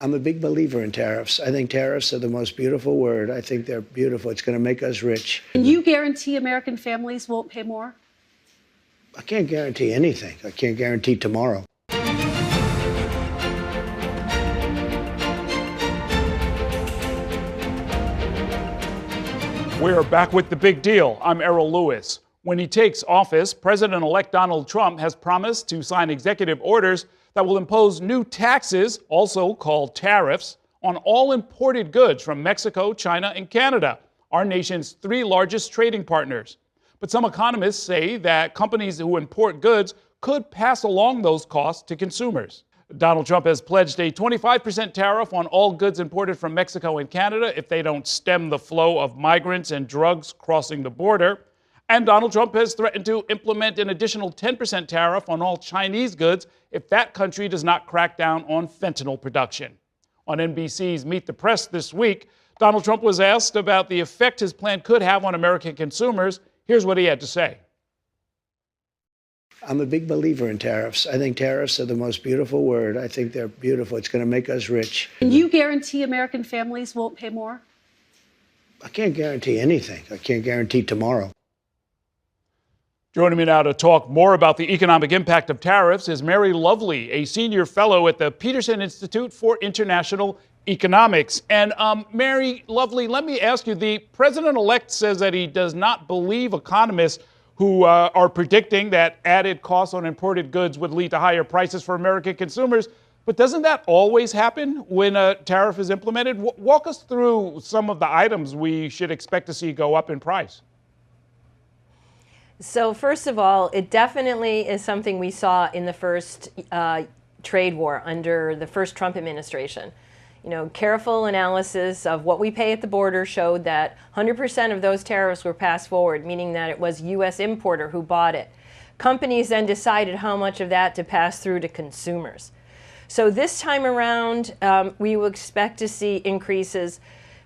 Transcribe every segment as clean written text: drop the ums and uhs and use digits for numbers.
I'm a big believer in tariffs. I think tariffs are the most beautiful word. I think they're beautiful. It's going to make us rich. Can you guarantee American families won't pay more? I can't guarantee anything. I can't guarantee tomorrow. We're back with The Big Deal. I'm Errol Lewis. When he takes office, President-elect Donald Trump has promised to sign executive orders that will impose new taxes, also called tariffs, on all imported goods from Mexico, China, and Canada, our nation's three largest trading partners. But some economists say that companies who import goods could pass along those costs to consumers. Donald Trump has pledged a 25% tariff on all goods imported from Mexico and Canada if they don't stem the flow of migrants and drugs crossing the border. And Donald Trump has threatened to implement an additional 10% tariff on all Chinese goods if that country does not crack down on fentanyl production. On NBC's Meet the Press this week, Donald Trump was asked about the effect his plan could have on American consumers. Here's what he had to say. I'm a big believer in tariffs. I think tariffs are the most beautiful word. I think they're beautiful. It's going to make us rich. Can you guarantee American families won't pay more? I can't guarantee anything. I can't guarantee tomorrow. Joining me now to talk more about the economic impact of tariffs is Mary Lovely, a senior fellow at the Peterson Institute for International Economics. And Mary Lovely, let me ask you, the president-elect says that he does not believe economists who are predicting that added costs on imported goods would lead to higher prices for American consumers. But doesn't that always happen when a tariff is implemented? Walk us through some of the items we should expect to see go up in price. So first of all, it definitely is something we saw in the first trade war under the first Trump administration. You know, careful analysis of what we pay at the border showed that 100% of those tariffs were passed forward, meaning that it was U.S. importer who bought it. Companies then decided how much of that to pass through to consumers. So this time around, we will expect to see increases.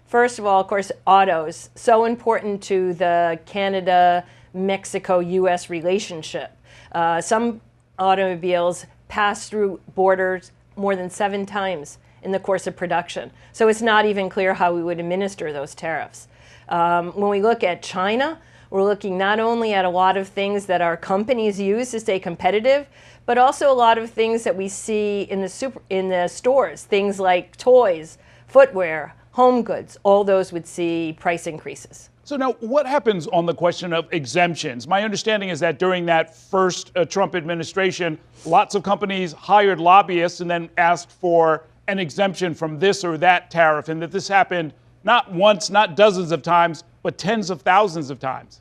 First of all, of course, autos, so important to the Canada-Mexico-U.S. relationship. Some automobiles pass through borders more than 7 times in the course of production. So it's not even clear how we would administer those tariffs. When we look at China, we're looking not only at a lot of things that our companies use to stay competitive, but also a lot of things that we see in the stores, things like toys, footwear, home goods. All those would see price increases. So now, what happens on the question of exemptions? My understanding is that during that first Trump administration, lots of companies hired lobbyists and then asked for an exemption from this or that tariff, and that this happened not once, not dozens of times, but tens of thousands of times.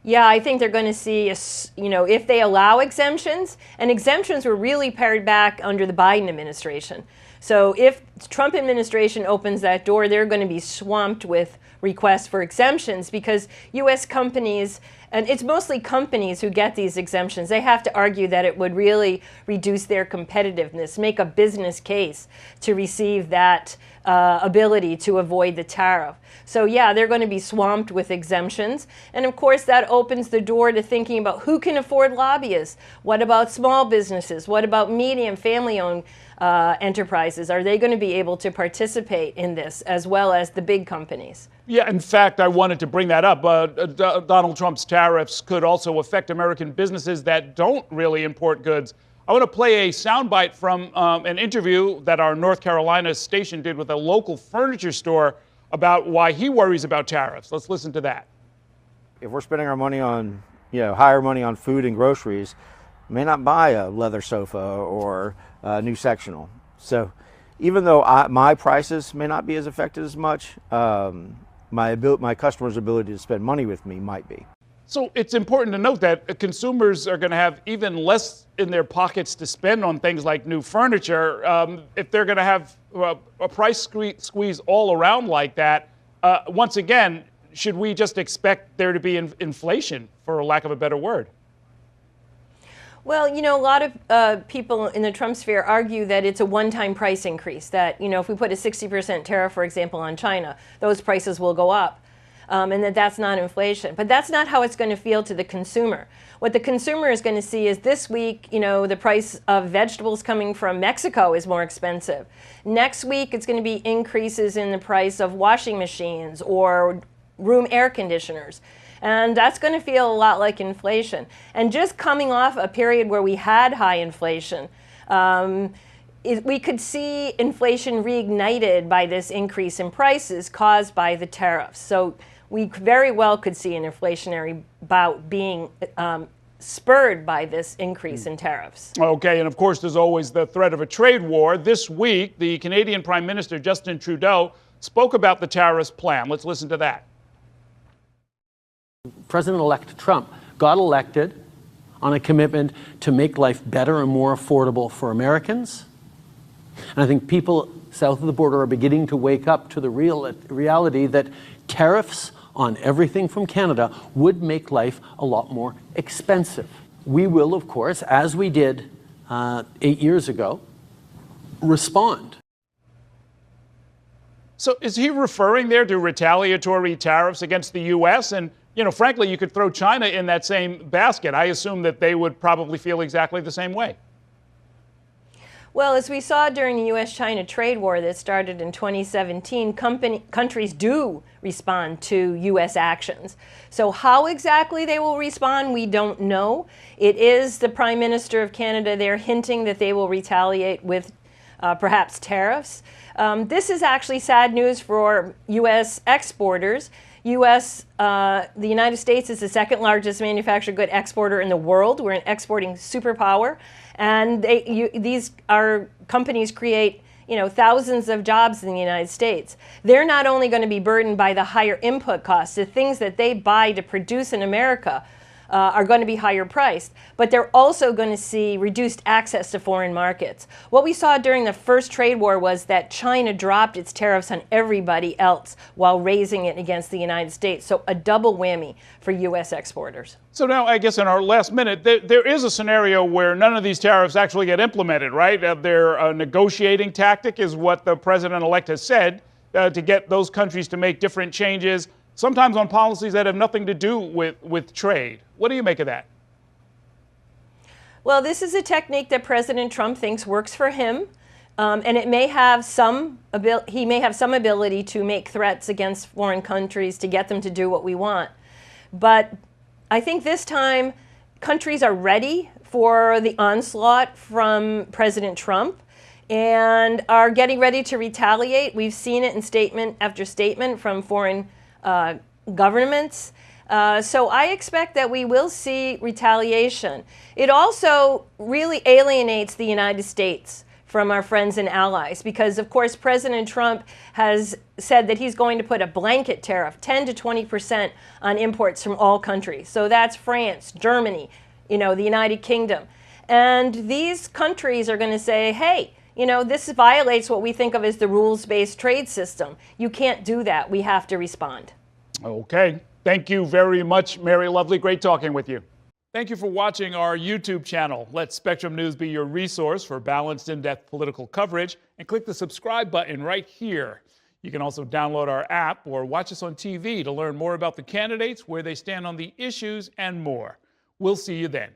Yeah, I think they're going to see, if they allow exemptions, and exemptions were really pared back under the Biden administration. So if the Trump administration opens that door, they're going to be swamped with requests for exemptions because U.S. companies, and it's mostly companies who get these exemptions, they have to argue that it would really reduce their competitiveness, make a business case to receive that ability to avoid the tariff. So yeah, they're going to be swamped with exemptions. And of course, that opens the door to thinking about who can afford lobbyists. What about small businesses? What about medium, family-owned enterprises? Are they going to be able to participate in this as well as the big companies? Yeah, in fact, I wanted to bring that up. Donald Trump's tariffs could also affect American businesses that don't really import goods. I want to play a soundbite from an interview that our North Carolina station did with a local furniture store about why he worries about tariffs. Let's listen to that. If we're spending our money on, higher money on food and groceries, we may not buy a leather sofa or a new sectional. So even though my prices may not be as affected as much, my customer's ability to spend money with me might be. So it's important to note that consumers are going to have even less in their pockets to spend on things like new furniture. If they're going to have a price squeeze all around like that, once again, should we just expect there to be inflation, for lack of a better word? Well, a lot of people in the Trump sphere argue that it's a one-time price increase, that, if we put a 60% tariff, for example, on China, those prices will go up. and that's not inflation. But that's not how it's going to feel to the consumer. What the consumer is going to see is this week, the price of vegetables coming from Mexico is more expensive. Next week, it's going to be increases in the price of washing machines or room air conditioners. And that's going to feel a lot like inflation. And just coming off a period where we had high inflation, we could see inflation reignited by this increase in prices caused by the tariffs. So we very well could see an inflationary bout being spurred by this increase in tariffs. Okay, and of course, there's always the threat of a trade war. This week, the Canadian Prime Minister, Justin Trudeau, spoke about the tariffs plan. Let's listen to that. President-elect Trump got elected on a commitment to make life better and more affordable for Americans. And I think people south of the border are beginning to wake up to the reality that tariffs on everything from Canada would make life a lot more expensive. We will, of course, as we did 8 years ago, respond. So is he referring there to retaliatory tariffs against the U.S.? And, frankly, you could throw China in that same basket. I assume that they would probably feel exactly the same way. Well, as we saw during the U.S.-China trade war that started in 2017, countries do respond to U.S. actions. So how exactly they will respond, we don't know. It is the Prime Minister of Canada there hinting that they will retaliate with perhaps tariffs. This is actually sad news for U.S. exporters. The United States is the second largest manufactured good exporter in the world. We're an exporting superpower. And these companies create, thousands of jobs in the United States. They're not only going to be burdened by the higher input costs, the things that they buy to produce in America are going to be higher priced, but they're also going to see reduced access to foreign markets. What we saw during the first trade war was that China dropped its tariffs on everybody else while raising it against the United States. So a double whammy for U.S. exporters. So now, I guess in our last minute, there is a scenario where none of these tariffs actually get implemented, right? Their negotiating tactic is what the president-elect has said to get those countries to make different changes, sometimes on policies that have nothing to do with trade. What do you make of that? Well, this is a technique that President Trump thinks works for him, and it may have he may have some ability to make threats against foreign countries to get them to do what we want. But I think this time countries are ready for the onslaught from President Trump and are getting ready to retaliate. We've seen it in statement after statement from foreign governments. So I expect that we will see retaliation. It also really alienates the United States from our friends and allies because, of course, President Trump has said that he's going to put a blanket tariff, 10 to 20% on imports from all countries. So that's France, Germany, the United Kingdom. And these countries are going to say, hey, this violates what we think of as the rules-based trade system. You can't do that. We have to respond. Okay. Thank you very much, Mary Lovely. Great talking with you. Thank you for watching our YouTube channel. Let Spectrum News be your resource for balanced, in-depth political coverage, and click the subscribe button right here. You can also download our app or watch us on TV to learn more about the candidates, where they stand on the issues, and more. We'll see you then.